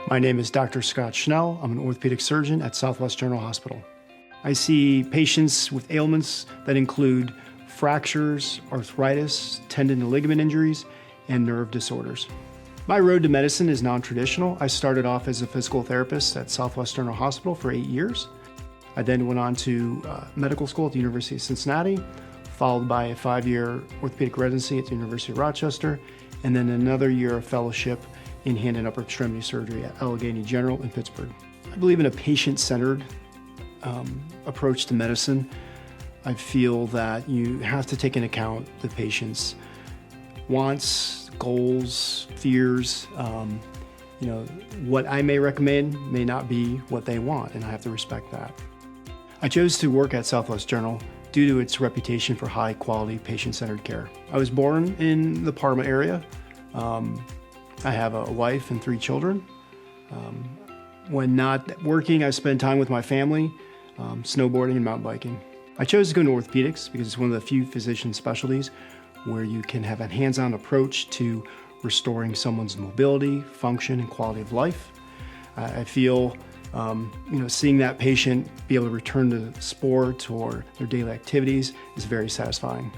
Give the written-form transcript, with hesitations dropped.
My name is Dr. Scott Schnell. I'm an orthopedic surgeon at Southwest General Hospital. I see patients with ailments that include fractures, arthritis, tendon and ligament injuries, and nerve disorders. My road to medicine is non-traditional. I started off as a physical therapist at Southwest General Hospital for 8 years. I then went on to medical school at the University of Cincinnati, followed by a 5-year orthopedic residency at the University of Rochester, and then another year of fellowship in hand and upper extremity surgery at Allegheny General in Pittsburgh. I believe in a patient-centered approach to medicine. I feel that you have to take into account the patient's wants, goals, fears. What I may recommend may not be what they want, and I have to respect that. I chose to work at Southwest General due to its reputation for high-quality, patient-centered care. I was born in the Parma area. I have a wife and 3 children. When not working, I spend time with my family, snowboarding and mountain biking. I chose to go into orthopedics because it's one of the few physician specialties where you can have a hands-on approach to restoring someone's mobility, function, and quality of life. I feel seeing that patient be able to return to sports or their daily activities is very satisfying.